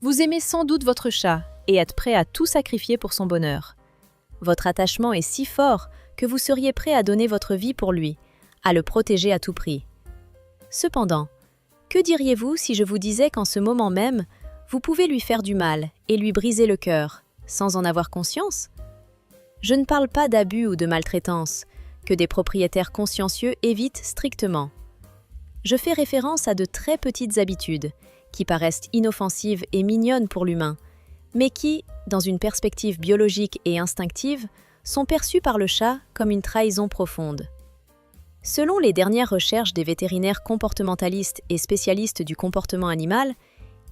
Vous aimez sans doute votre chat et êtes prêt à tout sacrifier pour son bonheur. Votre attachement est si fort que vous seriez prêt à donner votre vie pour lui, à le protéger à tout prix. Cependant, que diriez-vous si je vous disais qu'en ce moment même, vous pouvez lui faire du mal et lui briser le cœur, sans en avoir conscience? Je ne parle pas d'abus ou de maltraitance, que des propriétaires consciencieux évitent strictement. Je fais référence à de très petites habitudes, qui paraissent inoffensives et mignonnes pour l'humain, mais qui, dans une perspective biologique et instinctive, sont perçues par le chat comme une trahison profonde. Selon les dernières recherches des vétérinaires comportementalistes et spécialistes du comportement animal,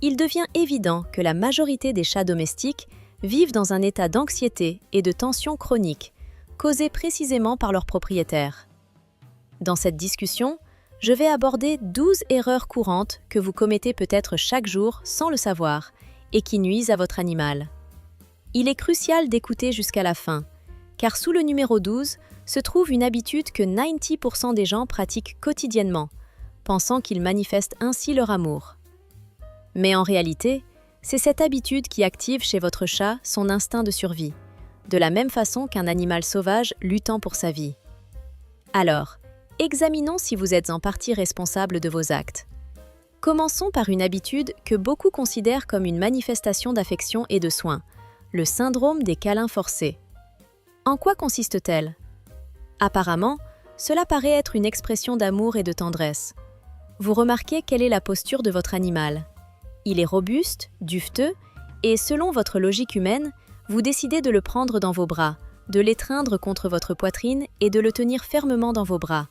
il devient évident que la majorité des chats domestiques vivent dans un état d'anxiété et de tension chronique, causés précisément par leurs propriétaires. Dans cette discussion, je vais aborder 12 erreurs courantes que vous commettez peut-être chaque jour sans le savoir et qui nuisent à votre animal. Il est crucial d'écouter jusqu'à la fin, car sous le numéro 12 se trouve une habitude que 90% des gens pratiquent quotidiennement, pensant qu'ils manifestent ainsi leur amour. Mais en réalité, c'est cette habitude qui active chez votre chat son instinct de survie, de la même façon qu'un animal sauvage luttant pour sa vie. Alors, examinons si vous êtes en partie responsable de vos actes. Commençons par une habitude que beaucoup considèrent comme une manifestation d'affection et de soin, le syndrome des câlins forcés. En quoi consiste-t-elle? Apparemment, cela paraît être une expression d'amour et de tendresse. Vous remarquez quelle est la posture de votre animal. Il est robuste, duveteux, et selon votre logique humaine, vous décidez de le prendre dans vos bras, de l'étreindre contre votre poitrine et de le tenir fermement dans vos bras,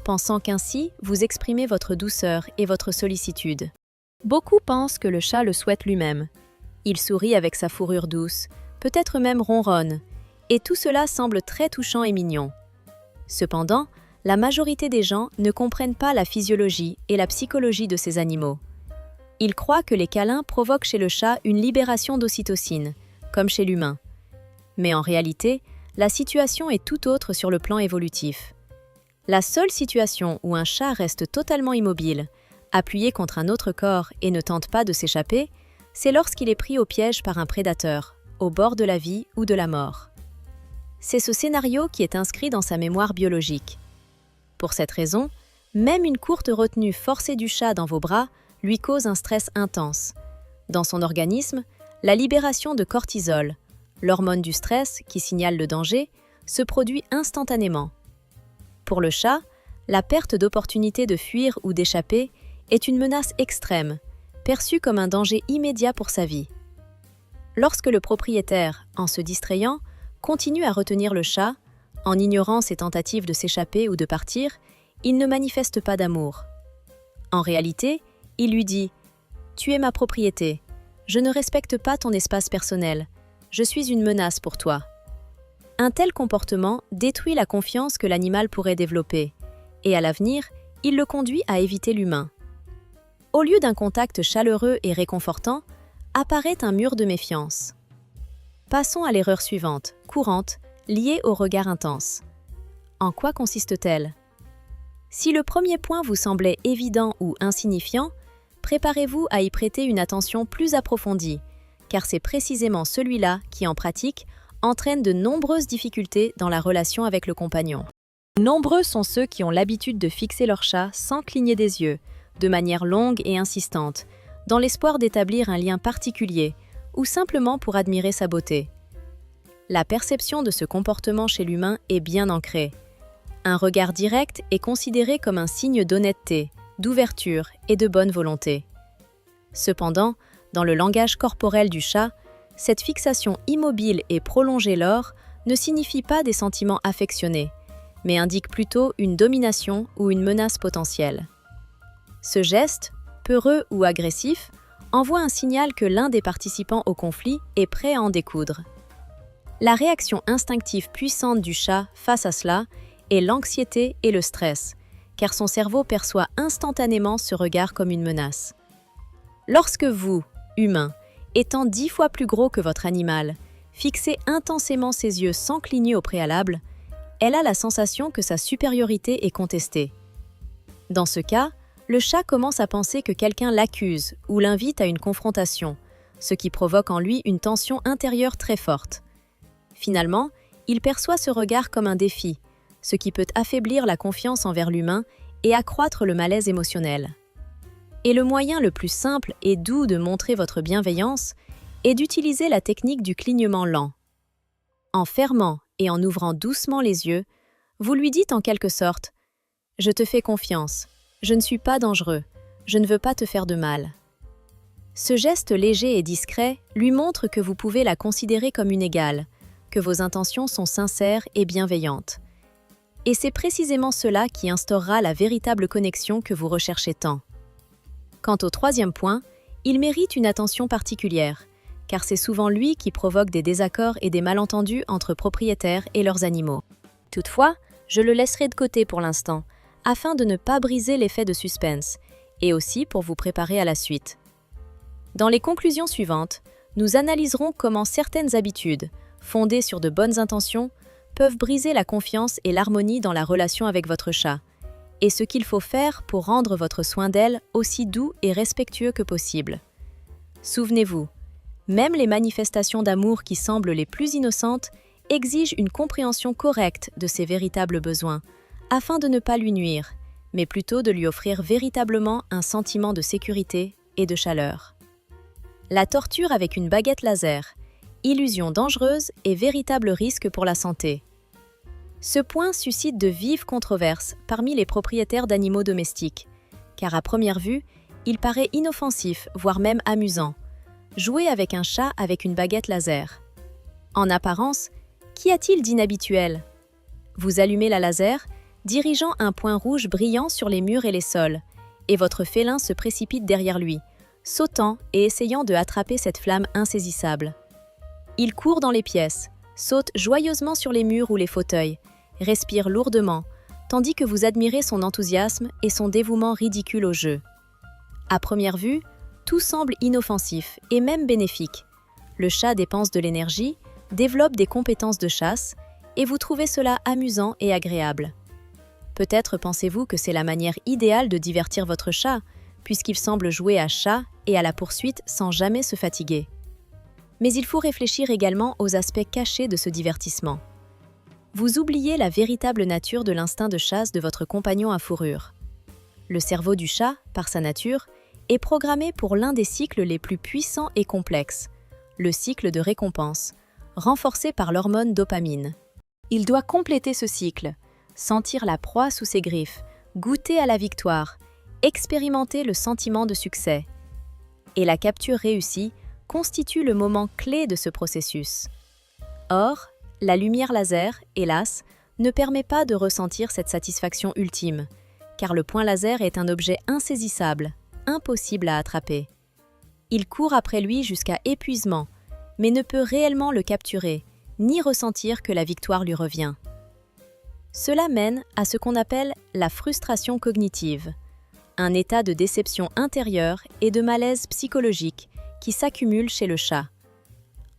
pensant qu'ainsi vous exprimez votre douceur et votre sollicitude. Beaucoup pensent que le chat le souhaite lui-même. Il sourit avec sa fourrure douce, peut-être même ronronne, et tout cela semble très touchant et mignon. Cependant, la majorité des gens ne comprennent pas la physiologie et la psychologie de ces animaux. Ils croient que les câlins provoquent chez le chat une libération d'ocytocine, comme chez l'humain. Mais en réalité, la situation est tout autre sur le plan évolutif. La seule situation où un chat reste totalement immobile, appuyé contre un autre corps et ne tente pas de s'échapper, c'est lorsqu'il est pris au piège par un prédateur, au bord de la vie ou de la mort. C'est ce scénario qui est inscrit dans sa mémoire biologique. Pour cette raison, même une courte retenue forcée du chat dans vos bras lui cause un stress intense. Dans son organisme, la libération de cortisol, l'hormone du stress qui signale le danger, se produit instantanément. Pour le chat, la perte d'opportunité de fuir ou d'échapper est une menace extrême, perçue comme un danger immédiat pour sa vie. Lorsque le propriétaire, en se distrayant, continue à retenir le chat, en ignorant ses tentatives de s'échapper ou de partir, il ne manifeste pas d'amour. En réalité, il lui dit « Tu es ma propriété, je ne respecte pas ton espace personnel, je suis une menace pour toi ». Un tel comportement détruit la confiance que l'animal pourrait développer, et à l'avenir, il le conduit à éviter l'humain. Au lieu d'un contact chaleureux et réconfortant, apparaît un mur de méfiance. Passons à l'erreur suivante, courante, liée au regard intense. En quoi consiste-t-elle? Si le premier point vous semblait évident ou insignifiant, préparez-vous à y prêter une attention plus approfondie, car c'est précisément celui-là qui, en pratique, entraîne de nombreuses difficultés dans la relation avec le compagnon. Nombreux sont ceux qui ont l'habitude de fixer leur chat sans cligner des yeux, de manière longue et insistante, dans l'espoir d'établir un lien particulier ou simplement pour admirer sa beauté. La perception de ce comportement chez l'humain est bien ancrée. Un regard direct est considéré comme un signe d'honnêteté, d'ouverture et de bonne volonté. Cependant, dans le langage corporel du chat, cette fixation immobile et prolongée lors ne signifie pas des sentiments affectionnés, mais indique plutôt une domination ou une menace potentielle. Ce geste, peureux ou agressif, envoie un signal que l'un des participants au conflit est prêt à en découdre. La réaction instinctive puissante du chat face à cela est l'anxiété et le stress, car son cerveau perçoit instantanément ce regard comme une menace. Lorsque vous, humain, étant 10 fois plus gros que votre animal, fixez intensément ses yeux sans cligner au préalable, elle a la sensation que sa supériorité est contestée. Dans ce cas, le chat commence à penser que quelqu'un l'accuse ou l'invite à une confrontation, ce qui provoque en lui une tension intérieure très forte. Finalement, il perçoit ce regard comme un défi, ce qui peut affaiblir la confiance envers l'humain et accroître le malaise émotionnel. Et le moyen le plus simple et doux de montrer votre bienveillance est d'utiliser la technique du clignement lent. En fermant et en ouvrant doucement les yeux, vous lui dites en quelque sorte « Je te fais confiance, je ne suis pas dangereux, je ne veux pas te faire de mal ». Ce geste léger et discret lui montre que vous pouvez la considérer comme une égale, que vos intentions sont sincères et bienveillantes. Et c'est précisément cela qui instaurera la véritable connexion que vous recherchez tant. Quant au troisième point, il mérite une attention particulière, car c'est souvent lui qui provoque des désaccords et des malentendus entre propriétaires et leurs animaux. Toutefois, je le laisserai de côté pour l'instant, afin de ne pas briser l'effet de suspense, et aussi pour vous préparer à la suite. Dans les conclusions suivantes, nous analyserons comment certaines habitudes, fondées sur de bonnes intentions, peuvent briser la confiance et l'harmonie dans la relation avec votre chat, et ce qu'il faut faire pour rendre votre soin d'elle aussi doux et respectueux que possible. Souvenez-vous, même les manifestations d'amour qui semblent les plus innocentes exigent une compréhension correcte de ses véritables besoins, afin de ne pas lui nuire, mais plutôt de lui offrir véritablement un sentiment de sécurité et de chaleur. La torture avec une baguette laser, illusion dangereuse et véritable risque pour la santé. Ce point suscite de vives controverses parmi les propriétaires d'animaux domestiques, car à première vue, il paraît inoffensif, voire même amusant. Jouer avec un chat avec une baguette laser. En apparence, qu'y a-t-il d'inhabituel? Vous allumez la laser, dirigeant un point rouge brillant sur les murs et les sols, et votre félin se précipite derrière lui, sautant et essayant de attraper cette flamme insaisissable. Il court dans les pièces, saute joyeusement sur les murs ou les fauteuils, respire lourdement, tandis que vous admirez son enthousiasme et son dévouement ridicule au jeu. À première vue, tout semble inoffensif et même bénéfique. Le chat dépense de l'énergie, développe des compétences de chasse, et vous trouvez cela amusant et agréable. Peut-être pensez-vous que c'est la manière idéale de divertir votre chat, puisqu'il semble jouer à chat et à la poursuite sans jamais se fatiguer. Mais il faut réfléchir également aux aspects cachés de ce divertissement. Vous oubliez la véritable nature de l'instinct de chasse de votre compagnon à fourrure. Le cerveau du chat, par sa nature, est programmé pour l'un des cycles les plus puissants et complexes, le cycle de récompense, renforcé par l'hormone dopamine. Il doit compléter ce cycle, sentir la proie sous ses griffes, goûter à la victoire, expérimenter le sentiment de succès. Et la capture réussie constitue le moment clé de ce processus. Or, la lumière laser, hélas, ne permet pas de ressentir cette satisfaction ultime, car le point laser est un objet insaisissable, impossible à attraper. Il court après lui jusqu'à épuisement, mais ne peut réellement le capturer, ni ressentir que la victoire lui revient. Cela mène à ce qu'on appelle la frustration cognitive, un état de déception intérieure et de malaise psychologique qui s'accumule chez le chat.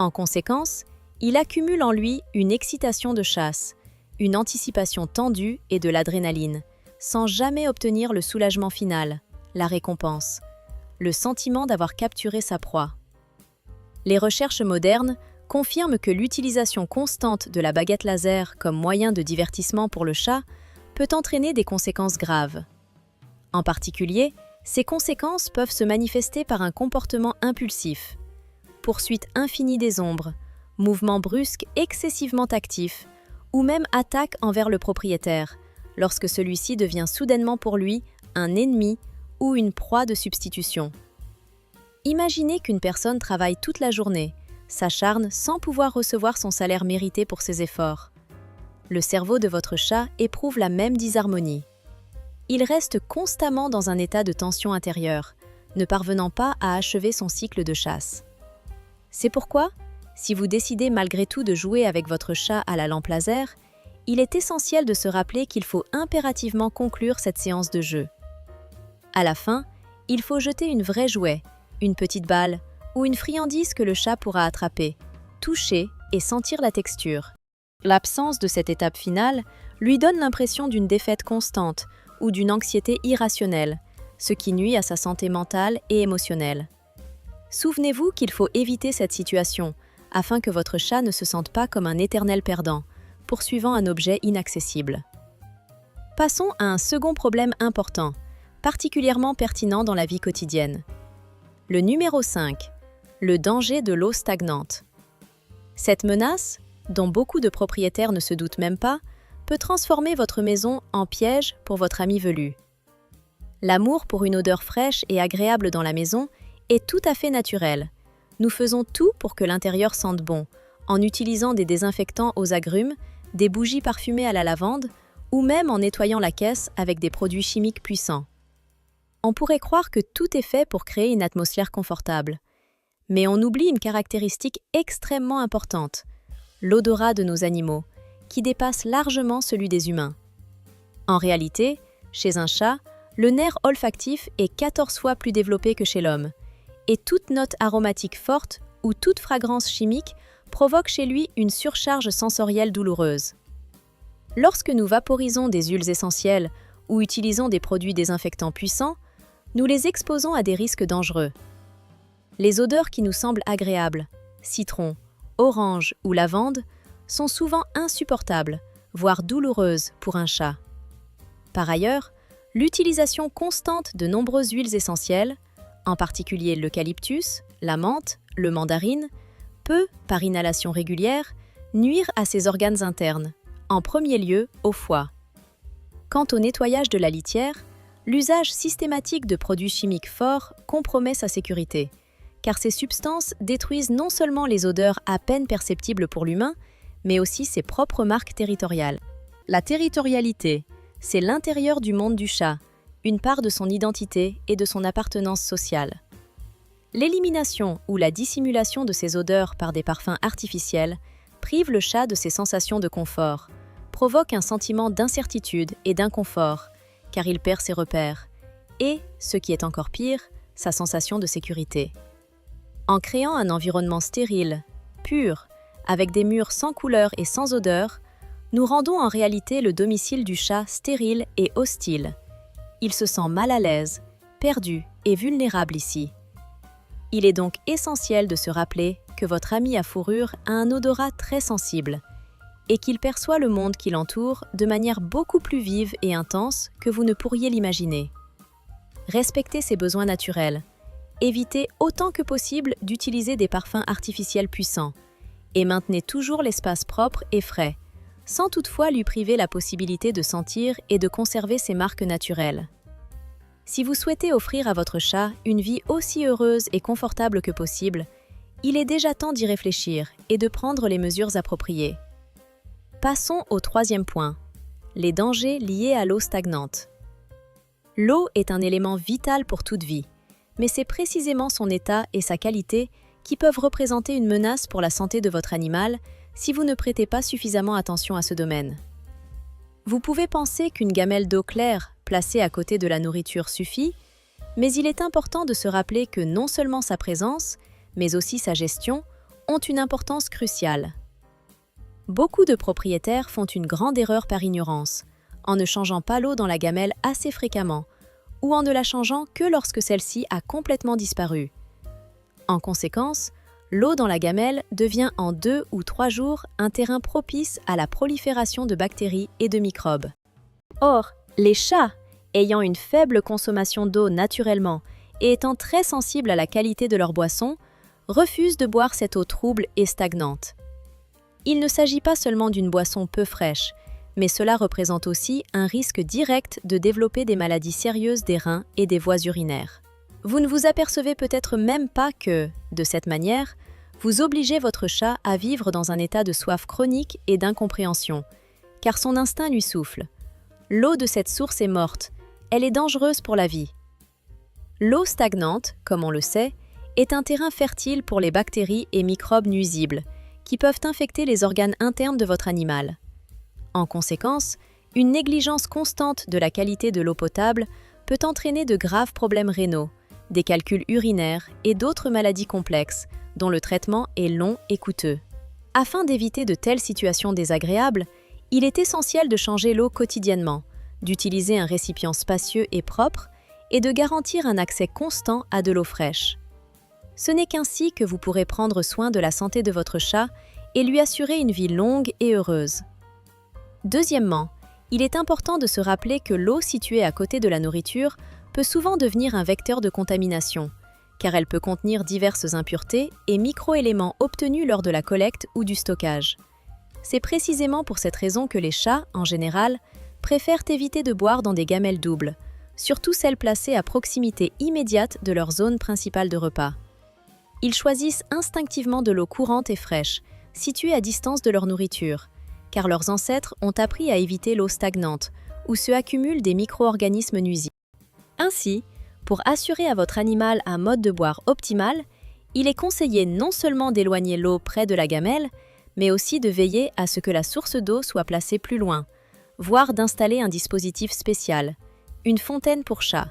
En conséquence, il accumule en lui une excitation de chasse, une anticipation tendue et de l'adrénaline, sans jamais obtenir le soulagement final, la récompense, le sentiment d'avoir capturé sa proie. Les recherches modernes confirment que l'utilisation constante de la baguette laser comme moyen de divertissement pour le chat peut entraîner des conséquences graves. En particulier, ces conséquences peuvent se manifester par un comportement impulsif, poursuite infinie des ombres, mouvements brusques excessivement actifs, ou même attaque envers le propriétaire, lorsque celui-ci devient soudainement pour lui un ennemi ou une proie de substitution. Imaginez qu'une personne travaille toute la journée, s'acharne sans pouvoir recevoir son salaire mérité pour ses efforts. Le cerveau de votre chat éprouve la même disharmonie. Il reste constamment dans un état de tension intérieure, ne parvenant pas à achever son cycle de chasse. C'est pourquoi, si vous décidez malgré tout de jouer avec votre chat à la lampe laser, il est essentiel de se rappeler qu'il faut impérativement conclure cette séance de jeu. À la fin, il faut jeter une vraie jouet, une petite balle ou une friandise que le chat pourra attraper, toucher et sentir la texture. L'absence de cette étape finale lui donne l'impression d'une défaite constante ou d'une anxiété irrationnelle, ce qui nuit à sa santé mentale et émotionnelle. Souvenez-vous qu'il faut éviter cette situation afin que votre chat ne se sente pas comme un éternel perdant, poursuivant un objet inaccessible. Passons à un second problème important, particulièrement pertinent dans la vie quotidienne. Le numéro 5, le danger de l'eau stagnante. Cette menace, dont beaucoup de propriétaires ne se doutent même pas, peut transformer votre maison en piège pour votre ami velu. L'amour pour une odeur fraîche et agréable dans la maison est tout à fait naturel. Nous faisons tout pour que l'intérieur sente bon, en utilisant des désinfectants aux agrumes, des bougies parfumées à la lavande, ou même en nettoyant la caisse avec des produits chimiques puissants. On pourrait croire que tout est fait pour créer une atmosphère confortable. Mais on oublie une caractéristique extrêmement importante, l'odorat de nos animaux, qui dépasse largement celui des humains. En réalité, chez un chat, le nerf olfactif est 14 fois plus développé que chez l'homme, et toute note aromatique forte ou toute fragrance chimique provoque chez lui une surcharge sensorielle douloureuse. Lorsque nous vaporisons des huiles essentielles ou utilisons des produits désinfectants puissants, nous les exposons à des risques dangereux. Les odeurs qui nous semblent agréables, citron, orange ou lavande, sont souvent insupportables, voire douloureuses pour un chat. Par ailleurs, l'utilisation constante de nombreuses huiles essentielles, en particulier l'eucalyptus, la menthe, le mandarine, peut, par inhalation régulière, nuire à ses organes internes, en premier lieu au foie. Quant au nettoyage de la litière, l'usage systématique de produits chimiques forts compromet sa sécurité, car ces substances détruisent non seulement les odeurs à peine perceptibles pour l'humain, mais aussi ses propres marques territoriales. La territorialité, c'est l'intérieur du monde du chat, une part de son identité et de son appartenance sociale. L'élimination ou la dissimulation de ces odeurs par des parfums artificiels prive le chat de ses sensations de confort, provoque un sentiment d'incertitude et d'inconfort, car il perd ses repères, et, ce qui est encore pire, sa sensation de sécurité. En créant un environnement stérile, pur, avec des murs sans couleur et sans odeur, nous rendons en réalité le domicile du chat stérile et hostile. Il se sent mal à l'aise, perdu et vulnérable ici. Il est donc essentiel de se rappeler que votre ami à fourrure a un odorat très sensible et qu'il perçoit le monde qui l'entoure de manière beaucoup plus vive et intense que vous ne pourriez l'imaginer. Respectez ses besoins naturels. Évitez autant que possible d'utiliser des parfums artificiels puissants et maintenez toujours l'espace propre et frais, sans toutefois lui priver la possibilité de sentir et de conserver ses marques naturelles. Si vous souhaitez offrir à votre chat une vie aussi heureuse et confortable que possible, il est déjà temps d'y réfléchir et de prendre les mesures appropriées. Passons au troisième point, les dangers liés à l'eau stagnante. L'eau est un élément vital pour toute vie, mais c'est précisément son état et sa qualité qui peuvent représenter une menace pour la santé de votre animal si vous ne prêtez pas suffisamment attention à ce domaine. Vous pouvez penser qu'une gamelle d'eau claire placée à côté de la nourriture suffit, mais il est important de se rappeler que non seulement sa présence, mais aussi sa gestion, ont une importance cruciale. Beaucoup de propriétaires font une grande erreur par ignorance, en ne changeant pas l'eau dans la gamelle assez fréquemment, ou en ne la changeant que lorsque celle-ci a complètement disparu. En conséquence, l'eau dans la gamelle devient en 2 ou 3 jours un terrain propice à la prolifération de bactéries et de microbes. Or, les chats, ayant une faible consommation d'eau naturellement et étant très sensibles à la qualité de leur boisson, refusent de boire cette eau trouble et stagnante. Il ne s'agit pas seulement d'une boisson peu fraîche, mais cela représente aussi un risque direct de développer des maladies sérieuses des reins et des voies urinaires. Vous ne vous apercevez peut-être même pas que, de cette manière, vous obligez votre chat à vivre dans un état de soif chronique et d'incompréhension, car son instinct lui souffle. L'eau de cette source est morte, elle est dangereuse pour la vie. L'eau stagnante, comme on le sait, est un terrain fertile pour les bactéries et microbes nuisibles, qui peuvent infecter les organes internes de votre animal. En conséquence, une négligence constante de la qualité de l'eau potable peut entraîner de graves problèmes rénaux, des calculs urinaires et d'autres maladies complexes, dont le traitement est long et coûteux. Afin d'éviter de telles situations désagréables, il est essentiel de changer l'eau quotidiennement, d'utiliser un récipient spacieux et propre et de garantir un accès constant à de l'eau fraîche. Ce n'est qu'ainsi que vous pourrez prendre soin de la santé de votre chat et lui assurer une vie longue et heureuse. Deuxièmement, il est important de se rappeler que l'eau située à côté de la nourriture peut souvent devenir un vecteur de contamination, car elle peut contenir diverses impuretés et microéléments obtenus lors de la collecte ou du stockage. C'est précisément pour cette raison que les chats, en général, préfèrent éviter de boire dans des gamelles doubles, surtout celles placées à proximité immédiate de leur zone principale de repas. Ils choisissent instinctivement de l'eau courante et fraîche, située à distance de leur nourriture, car leurs ancêtres ont appris à éviter l'eau stagnante, où se accumulent des micro-organismes nuisibles. Ainsi, pour assurer à votre animal un mode de boire optimal, il est conseillé non seulement d'éloigner l'eau près de la gamelle, mais aussi de veiller à ce que la source d'eau soit placée plus loin, voire d'installer un dispositif spécial, une fontaine pour chat.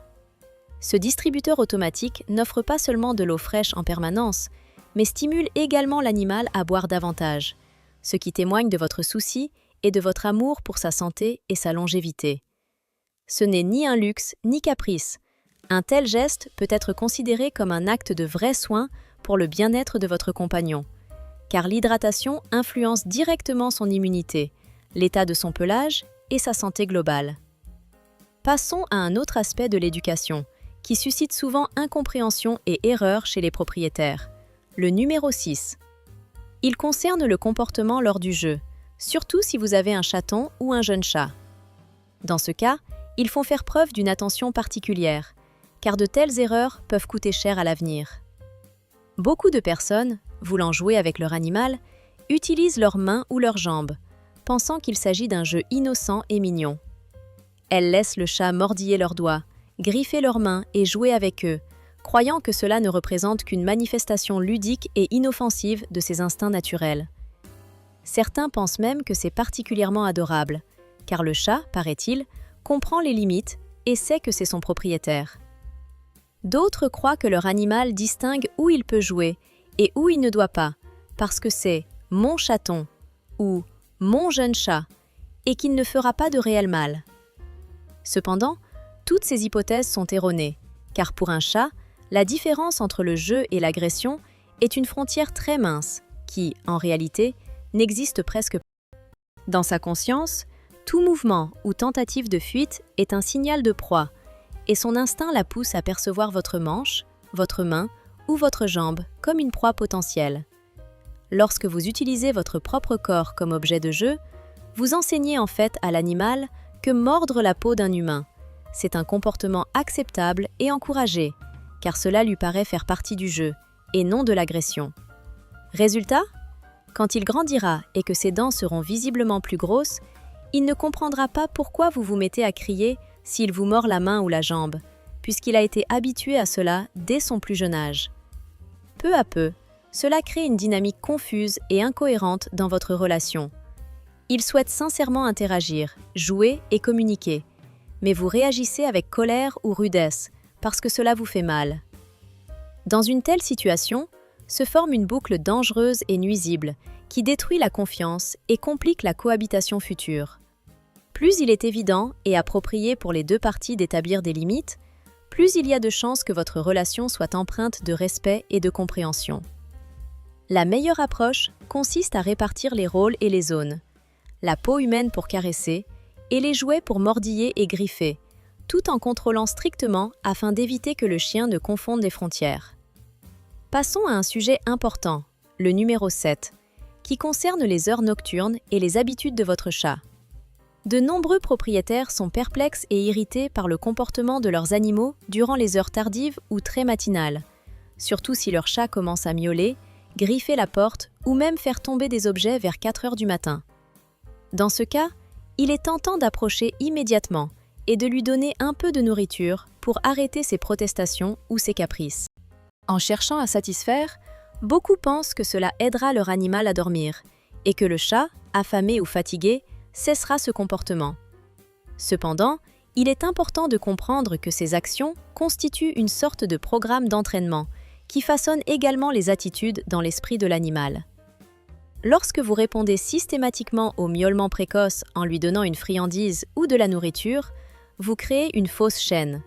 Ce distributeur automatique n'offre pas seulement de l'eau fraîche en permanence, mais stimule également l'animal à boire davantage, ce qui témoigne de votre souci et de votre amour pour sa santé et sa longévité. Ce n'est ni un luxe ni caprice. Un tel geste peut être considéré comme un acte de vrai soin pour le bien-être de votre compagnon, car l'hydratation influence directement son immunité, l'état de son pelage et sa santé globale. Passons à un autre aspect de l'éducation, qui suscite souvent incompréhension et erreur chez les propriétaires. Le numéro 6. Il concerne le comportement lors du jeu, surtout si vous avez un chaton ou un jeune chat. Dans ce cas, il faut faire preuve d'une attention particulière, car de telles erreurs peuvent coûter cher à l'avenir. Beaucoup de personnes, voulant jouer avec leur animal, utilisent leurs mains ou leurs jambes, pensant qu'il s'agit d'un jeu innocent et mignon. Elles laissent le chat mordiller leurs doigts, griffer leurs mains et jouer avec eux, croyant que cela ne représente qu'une manifestation ludique et inoffensive de ses instincts naturels. Certains pensent même que c'est particulièrement adorable, car le chat, paraît-il, comprend les limites et sait que c'est son propriétaire. D'autres croient que leur animal distingue où il peut jouer et où il ne doit pas, parce que c'est « mon chaton » ou « mon jeune chat » et qu'il ne fera pas de réel mal. Cependant, toutes ces hypothèses sont erronées, car pour un chat, la différence entre le jeu et l'agression est une frontière très mince, qui, en réalité, n'existe presque pas. Dans sa conscience, tout mouvement ou tentative de fuite est un signal de proie, et son instinct la pousse à percevoir votre manche, votre main ou votre jambe comme une proie potentielle. Lorsque vous utilisez votre propre corps comme objet de jeu, vous enseignez en fait à l'animal que mordre la peau d'un humain, c'est un comportement acceptable et encouragé, car cela lui paraît faire partie du jeu, et non de l'agression. Résultat, quand il grandira et que ses dents seront visiblement plus grosses, il ne comprendra pas pourquoi vous vous mettez à crier s'il vous mord la main ou la jambe, puisqu'il a été habitué à cela dès son plus jeune âge. Peu à peu, cela crée une dynamique confuse et incohérente dans votre relation. Il souhaite sincèrement interagir, jouer et communiquer, mais vous réagissez avec colère ou rudesse, parce que cela vous fait mal. Dans une telle situation, se forme une boucle dangereuse et nuisible qui détruit la confiance et complique la cohabitation future. Plus il est évident et approprié pour les deux parties d'établir des limites, plus il y a de chances que votre relation soit empreinte de respect et de compréhension. La meilleure approche consiste à répartir les rôles et les zones. La peau humaine pour caresser et les jouets pour mordiller et griffer, tout en contrôlant strictement afin d'éviter que le chien ne confonde les frontières. Passons à un sujet important, le numéro 7, qui concerne les heures nocturnes et les habitudes de votre chat. De nombreux propriétaires sont perplexes et irrités par le comportement de leurs animaux durant les heures tardives ou très matinales, surtout si leur chat commence à miauler, griffer la porte ou même faire tomber des objets vers 4 heures du matin. Dans ce cas, il est tentant d'approcher immédiatement et de lui donner un peu de nourriture pour arrêter ses protestations ou ses caprices. En cherchant à satisfaire, beaucoup pensent que cela aidera leur animal à dormir et que le chat, affamé ou fatigué, cessera ce comportement. Cependant, il est important de comprendre que ces actions constituent une sorte de programme d'entraînement qui façonne également les attitudes dans l'esprit de l'animal. Lorsque vous répondez systématiquement au miaulement précoce en lui donnant une friandise ou de la nourriture, vous créez une fausse chaîne.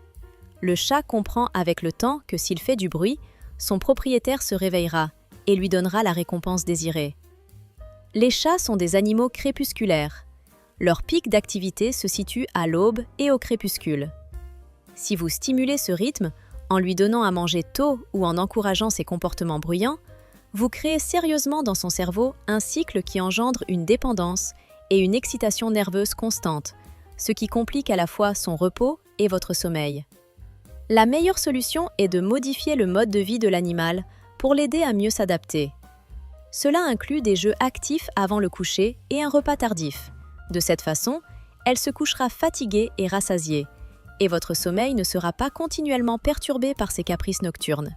Le chat comprend avec le temps que s'il fait du bruit, son propriétaire se réveillera et lui donnera la récompense désirée. Les chats sont des animaux crépusculaires. Leur pic d'activité se situe à l'aube et au crépuscule. Si vous stimulez ce rythme, en lui donnant à manger tôt ou en encourageant ses comportements bruyants, vous créez sérieusement dans son cerveau un cycle qui engendre une dépendance et une excitation nerveuse constante, ce qui complique à la fois son repos et votre sommeil. La meilleure solution est de modifier le mode de vie de l'animal pour l'aider à mieux s'adapter. Cela inclut des jeux actifs avant le coucher et un repas tardif. De cette façon, elle se couchera fatiguée et rassasiée, et votre sommeil ne sera pas continuellement perturbé par ses caprices nocturnes.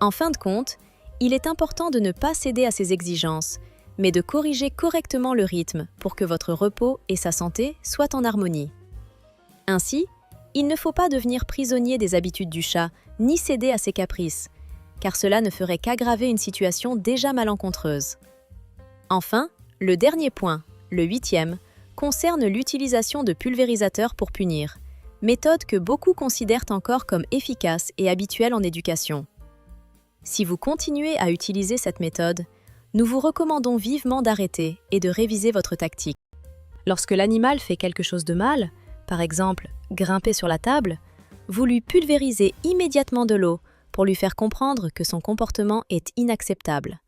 En fin de compte, il est important de ne pas céder à ces exigences, mais de corriger correctement le rythme pour que votre repos et sa santé soient en harmonie. Ainsi, il ne faut pas devenir prisonnier des habitudes du chat, ni céder à ses caprices, car cela ne ferait qu'aggraver une situation déjà malencontreuse. Enfin, le dernier point, le 8e, concerne l'utilisation de pulvérisateurs pour punir, méthode que beaucoup considèrent encore comme efficace et habituelle en éducation. Si vous continuez à utiliser cette méthode, nous vous recommandons vivement d'arrêter et de réviser votre tactique. Lorsque l'animal fait quelque chose de mal, par exemple grimper sur la table, vous lui pulvérisez immédiatement de l'eau pour lui faire comprendre que son comportement est inacceptable.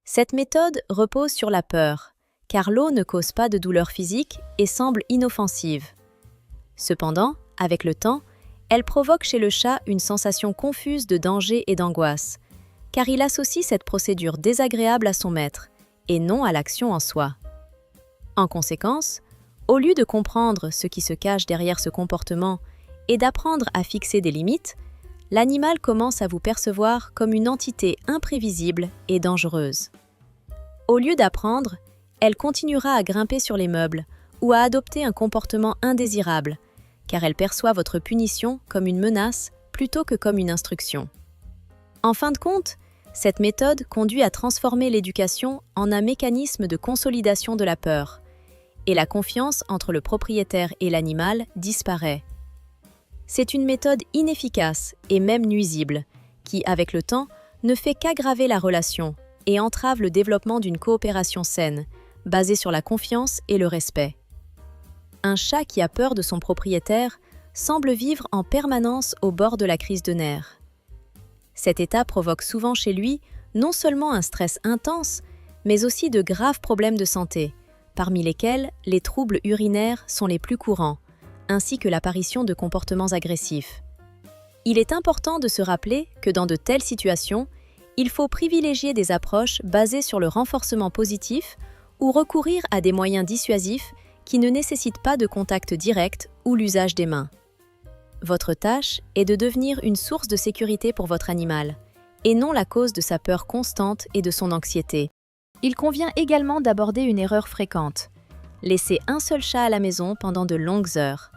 Cette méthode repose sur la peur, car l'eau ne cause pas de douleur physique et semble inoffensive. Cependant, avec le temps, elle provoque chez le chat une sensation confuse de danger et d'angoisse, car il associe cette procédure désagréable à son maître, et non à l'action en soi. En conséquence, au lieu de comprendre ce qui se cache derrière ce comportement et d'apprendre à fixer des limites, l'animal commence à vous percevoir comme une entité imprévisible et dangereuse. Au lieu d'apprendre, elle continuera à grimper sur les meubles ou à adopter un comportement indésirable, car elle perçoit votre punition comme une menace plutôt que comme une instruction. En fin de compte, cette méthode conduit à transformer l'éducation en un mécanisme de consolidation de la peur, et la confiance entre le propriétaire et l'animal disparaît. C'est une méthode inefficace et même nuisible, qui, avec le temps, ne fait qu'aggraver la relation et entrave le développement d'une coopération saine, basée sur la confiance et le respect. Un chat qui a peur de son propriétaire semble vivre en permanence au bord de la crise de nerfs. Cet état provoque souvent chez lui non seulement un stress intense, mais aussi de graves problèmes de santé, parmi lesquels les troubles urinaires sont les plus courants, ainsi que l'apparition de comportements agressifs. Il est important de se rappeler que dans de telles situations, il faut privilégier des approches basées sur le renforcement positif ou recourir à des moyens dissuasifs qui ne nécessitent pas de contact direct ou l'usage des mains. Votre tâche est de devenir une source de sécurité pour votre animal, et non la cause de sa peur constante et de son anxiété. Il convient également d'aborder une erreur fréquente: laisser un seul chat à la maison pendant de longues heures.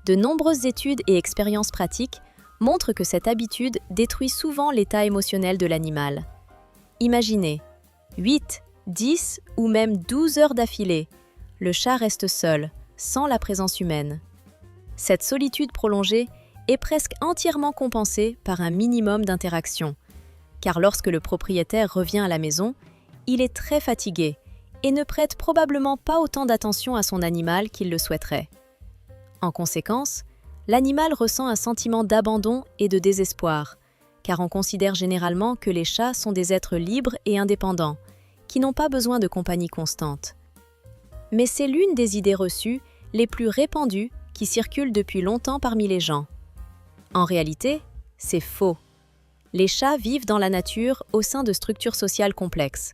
De nombreuses études et expériences pratiques montrent que cette habitude détruit souvent l'état émotionnel de l'animal. Imaginez, 8, 10 ou même 12 heures d'affilée, le chat reste seul, sans la présence humaine. Cette solitude prolongée est presque entièrement compensée par un minimum d'interaction, car lorsque le propriétaire revient à la maison, il est très fatigué et ne prête probablement pas autant d'attention à son animal qu'il le souhaiterait. En conséquence, l'animal ressent un sentiment d'abandon et de désespoir, car on considère généralement que les chats sont des êtres libres et indépendants, qui n'ont pas besoin de compagnie constante. Mais c'est l'une des idées reçues les plus répandues qui circulent depuis longtemps parmi les gens. En réalité, c'est faux. Les chats vivent dans la nature au sein de structures sociales complexes.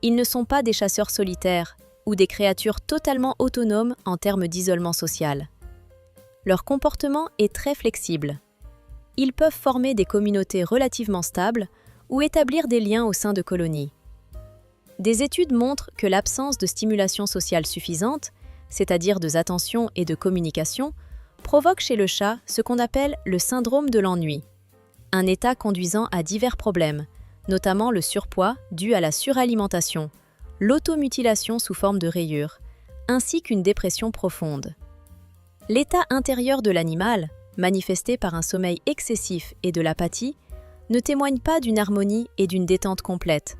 Ils ne sont pas des chasseurs solitaires ou des créatures totalement autonomes en termes d'isolement social. Leur comportement est très flexible. Ils peuvent former des communautés relativement stables ou établir des liens au sein de colonies. Des études montrent que l'absence de stimulation sociale suffisante, c'est-à-dire de attention et de communication, provoque chez le chat ce qu'on appelle le syndrome de l'ennui, un état conduisant à divers problèmes, notamment le surpoids dû à la suralimentation, l'automutilation sous forme de rayures, ainsi qu'une dépression profonde. L'état intérieur de l'animal, manifesté par un sommeil excessif et de l'apathie, ne témoignent pas d'une harmonie et d'une détente complète,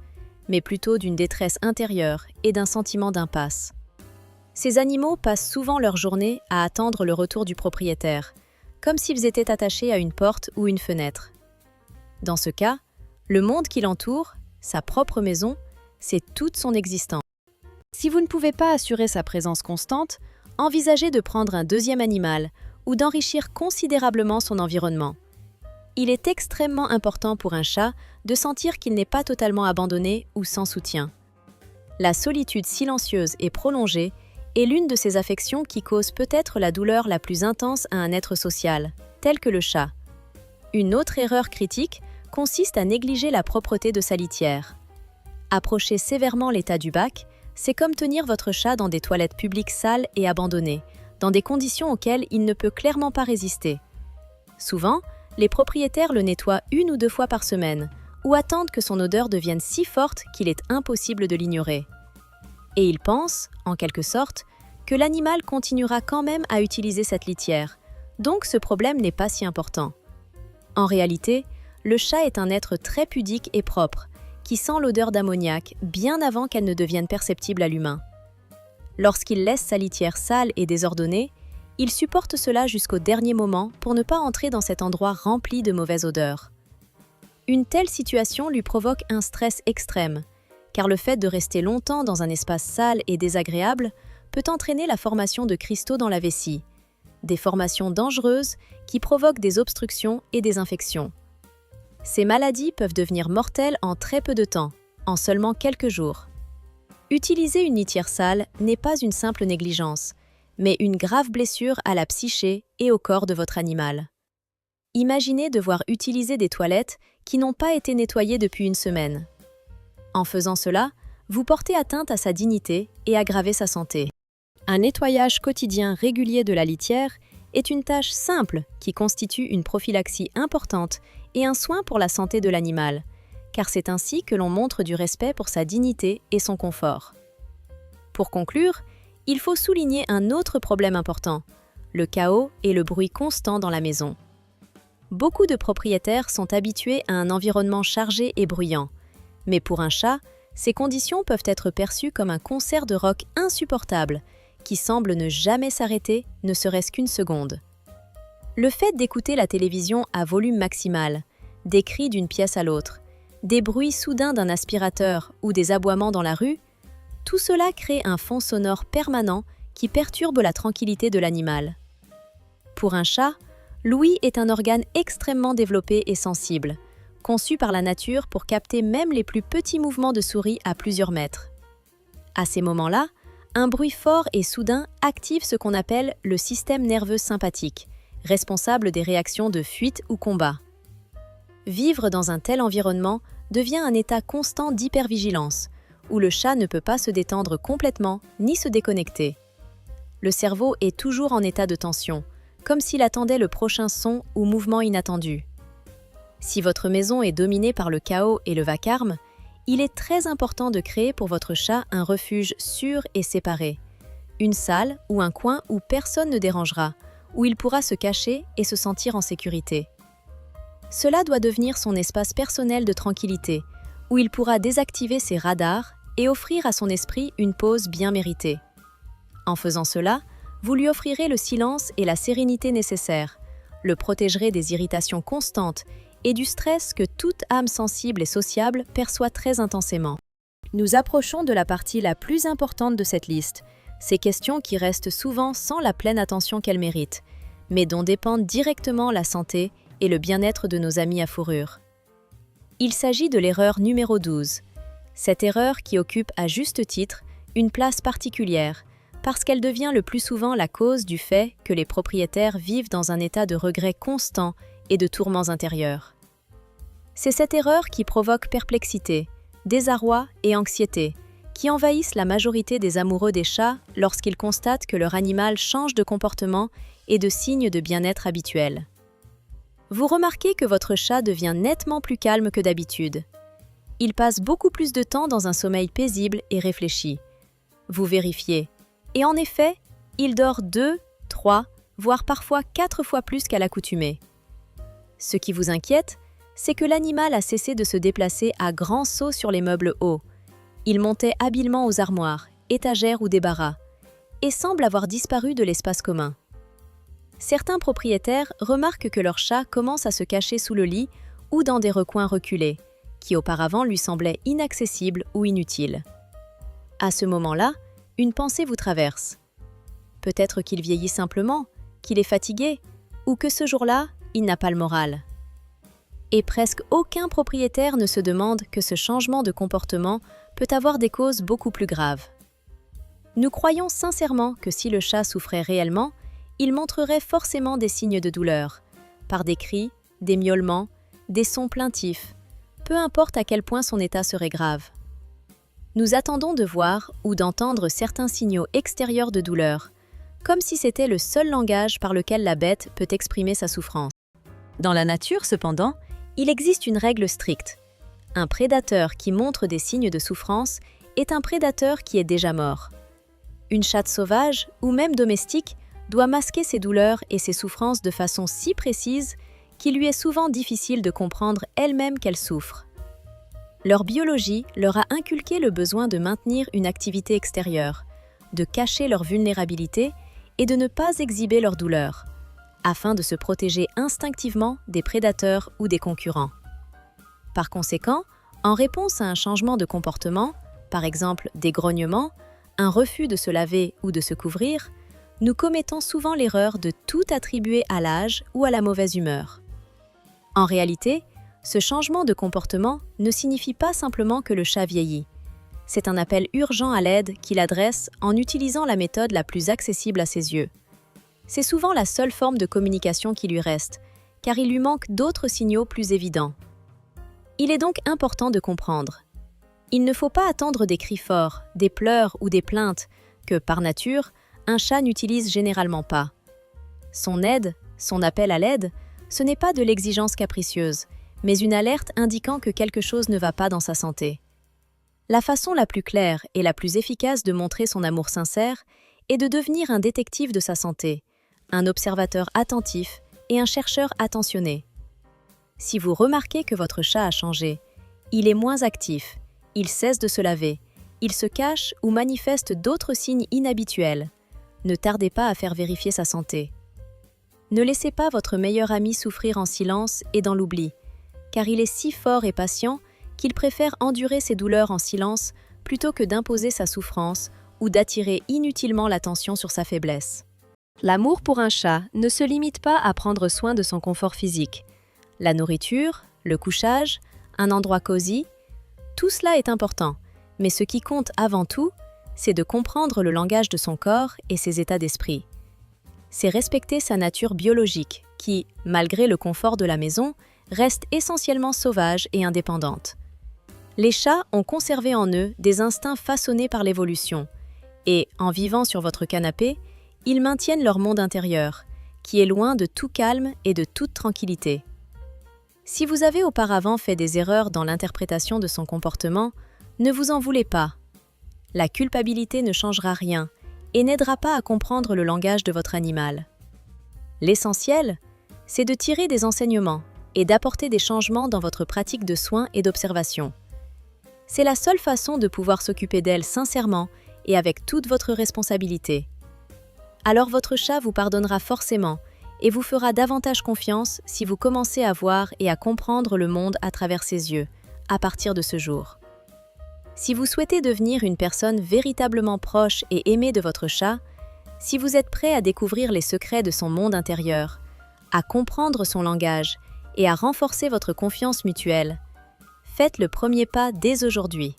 mais plutôt d'une détresse intérieure et d'un sentiment d'impasse. Ces animaux passent souvent leur journée à attendre le retour du propriétaire, comme s'ils étaient attachés à une porte ou une fenêtre. Dans ce cas, le monde qui l'entoure, sa propre maison, c'est toute son existence. Si vous ne pouvez pas assurer sa présence constante, envisagez de prendre un deuxième animal ou d'enrichir considérablement son environnement. Il est extrêmement important pour un chat de sentir qu'il n'est pas totalement abandonné ou sans soutien. La solitude silencieuse et prolongée est l'une de ces affections qui cause peut-être la douleur la plus intense à un être social, tel que le chat. Une autre erreur critique consiste à négliger la propreté de sa litière. Approcher sévèrement l'état du bac, c'est comme tenir votre chat dans des toilettes publiques sales et abandonnées, dans des conditions auxquelles il ne peut clairement pas résister. Souvent, les propriétaires le nettoient 1 ou 2 fois par semaine, ou attendent que son odeur devienne si forte qu'il est impossible de l'ignorer. Et ils pensent, en quelque sorte, que l'animal continuera quand même à utiliser cette litière, donc ce problème n'est pas si important. En réalité, le chat est un être très pudique et propre, qui sent l'odeur d'ammoniac bien avant qu'elle ne devienne perceptible à l'humain. Lorsqu'il laisse sa litière sale et désordonnée, il supporte cela jusqu'au dernier moment pour ne pas entrer dans cet endroit rempli de mauvaises odeurs. Une telle situation lui provoque un stress extrême, car le fait de rester longtemps dans un espace sale et désagréable peut entraîner la formation de cristaux dans la vessie, des formations dangereuses qui provoquent des obstructions et des infections. Ces maladies peuvent devenir mortelles en très peu de temps, en seulement quelques jours. Utiliser une litière sale n'est pas une simple négligence, mais une grave blessure à la psyché et au corps de votre animal. Imaginez devoir utiliser des toilettes qui n'ont pas été nettoyées depuis 1 semaine. En faisant cela, vous portez atteinte à sa dignité et aggravez sa santé. Un nettoyage quotidien régulier de la litière est une tâche simple qui constitue une prophylaxie importante et un soin pour la santé de l'animal, car c'est ainsi que l'on montre du respect pour sa dignité et son confort. Pour conclure, il faut souligner un autre problème important, le chaos et le bruit constant dans la maison. Beaucoup de propriétaires sont habitués à un environnement chargé et bruyant, mais pour un chat, ces conditions peuvent être perçues comme un concert de rock insupportable, qui semble ne jamais s'arrêter, ne serait-ce qu'1 seconde. Le fait d'écouter la télévision à volume maximal, des cris d'une pièce à l'autre, des bruits soudains d'un aspirateur ou des aboiements dans la rue, tout cela crée un fond sonore permanent qui perturbe la tranquillité de l'animal. Pour un chat, l'ouïe est un organe extrêmement développé et sensible, conçu par la nature pour capter même les plus petits mouvements de souris à plusieurs mètres. À ces moments-là, un bruit fort et soudain active ce qu'on appelle le système nerveux sympathique, responsable des réactions de fuite ou combat. Vivre dans un tel environnement devient un état constant d'hypervigilance, où le chat ne peut pas se détendre complètement ni se déconnecter. Le cerveau est toujours en état de tension, comme s'il attendait le prochain son ou mouvement inattendu. Si votre maison est dominée par le chaos et le vacarme, il est très important de créer pour votre chat un refuge sûr et séparé, une salle ou un coin où personne ne dérangera, où il pourra se cacher et se sentir en sécurité. Cela doit devenir son espace personnel de tranquillité, où il pourra désactiver ses radars et offrir à son esprit une pause bien méritée. En faisant cela, vous lui offrirez le silence et la sérénité nécessaires, le protégerez des irritations constantes et du stress que toute âme sensible et sociable perçoit très intensément. Nous approchons de la partie la plus importante de cette liste, ces questions qui restent souvent sans la pleine attention qu'elles méritent, mais dont dépendent directement la santé et le bien-être de nos amis à fourrure. Il s'agit de l'erreur numéro 12. Cette erreur qui occupe à juste titre une place particulière, parce qu'elle devient le plus souvent la cause du fait que les propriétaires vivent dans un état de regret constant et de tourments intérieurs. C'est cette erreur qui provoque perplexité, désarroi et anxiété, qui envahissent la majorité des amoureux des chats lorsqu'ils constatent que leur animal change de comportement et de signes de bien-être habituels. Vous remarquez que votre chat devient nettement plus calme que d'habitude. Il passe beaucoup plus de temps dans un sommeil paisible et réfléchi. Vous vérifiez. Et en effet, il dort 2, 3, voire parfois 4 fois plus qu'à l'accoutumée. Ce qui vous inquiète, c'est que l'animal a cessé de se déplacer à grands sauts sur les meubles hauts. Il montait habilement aux armoires, étagères ou débarras, et semble avoir disparu de l'espace commun. Certains propriétaires remarquent que leur chat commence à se cacher sous le lit ou dans des recoins reculés, qui auparavant lui semblaient inaccessibles ou inutiles. À ce moment-là, une pensée vous traverse. Peut-être qu'il vieillit simplement, qu'il est fatigué, ou que ce jour-là, il n'a pas le moral. Et presque aucun propriétaire ne se demande que ce changement de comportement peut avoir des causes beaucoup plus graves. Nous croyons sincèrement que si le chat souffrait réellement, il montrerait forcément des signes de douleur, par des cris, des miaulements, des sons plaintifs, peu importe à quel point son état serait grave. Nous attendons de voir ou d'entendre certains signaux extérieurs de douleur, comme si c'était le seul langage par lequel la bête peut exprimer sa souffrance. Dans la nature, cependant, il existe une règle stricte. Un prédateur qui montre des signes de souffrance est un prédateur qui est déjà mort. Une chatte sauvage, ou même domestique, doit masquer ses douleurs et ses souffrances de façon si précise qu'il lui est souvent difficile de comprendre elle-même qu'elle souffre. Leur biologie leur a inculqué le besoin de maintenir une activité extérieure, de cacher leur vulnérabilité et de ne pas exhiber leur douleur, afin de se protéger instinctivement des prédateurs ou des concurrents. Par conséquent, en réponse à un changement de comportement, par exemple des grognements, un refus de se laver ou de se couvrir, nous commettons souvent l'erreur de tout attribuer à l'âge ou à la mauvaise humeur. En réalité, ce changement de comportement ne signifie pas simplement que le chat vieillit. C'est un appel urgent à l'aide qu'il adresse en utilisant la méthode la plus accessible à ses yeux. C'est souvent la seule forme de communication qui lui reste, car il lui manque d'autres signaux plus évidents. Il est donc important de comprendre. Il ne faut pas attendre des cris forts, des pleurs ou des plaintes que, par nature, un chat n'utilise généralement pas. Son aide, son appel à l'aide, ce n'est pas de l'exigence capricieuse, mais une alerte indiquant que quelque chose ne va pas dans sa santé. La façon la plus claire et la plus efficace de montrer son amour sincère est de devenir un détective de sa santé, un observateur attentif et un chercheur attentionné. Si vous remarquez que votre chat a changé, il est moins actif, il cesse de se laver, il se cache ou manifeste d'autres signes inhabituels, ne tardez pas à faire vérifier sa santé. Ne laissez pas votre meilleur ami souffrir en silence et dans l'oubli, car il est si fort et patient qu'il préfère endurer ses douleurs en silence plutôt que d'imposer sa souffrance ou d'attirer inutilement l'attention sur sa faiblesse. L'amour pour un chat ne se limite pas à prendre soin de son confort physique. La nourriture, le couchage, un endroit cosy, tout cela est important, mais ce qui compte avant tout, c'est de comprendre le langage de son corps et ses états d'esprit. C'est respecter sa nature biologique qui, malgré le confort de la maison, reste essentiellement sauvage et indépendante. Les chats ont conservé en eux des instincts façonnés par l'évolution et, en vivant sur votre canapé, ils maintiennent leur monde intérieur, qui est loin de tout calme et de toute tranquillité. Si vous avez auparavant fait des erreurs dans l'interprétation de son comportement, ne vous en voulez pas. La culpabilité ne changera rien et n'aidera pas à comprendre le langage de votre animal. L'essentiel, c'est de tirer des enseignements et d'apporter des changements dans votre pratique de soins et d'observation. C'est la seule façon de pouvoir s'occuper d'elle sincèrement et avec toute votre responsabilité. Alors votre chat vous pardonnera forcément et vous fera davantage confiance si vous commencez à voir et à comprendre le monde à travers ses yeux, à partir de ce jour. Si vous souhaitez devenir une personne véritablement proche et aimée de votre chat, si vous êtes prêt à découvrir les secrets de son monde intérieur, à comprendre son langage et à renforcer votre confiance mutuelle, faites le premier pas dès aujourd'hui.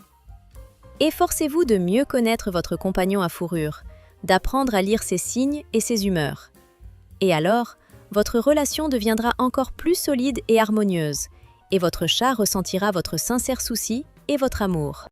Efforcez-vous de mieux connaître votre compagnon à fourrure, d'apprendre à lire ses signes et ses humeurs. Et alors, votre relation deviendra encore plus solide et harmonieuse, et votre chat ressentira votre sincère souci et votre amour.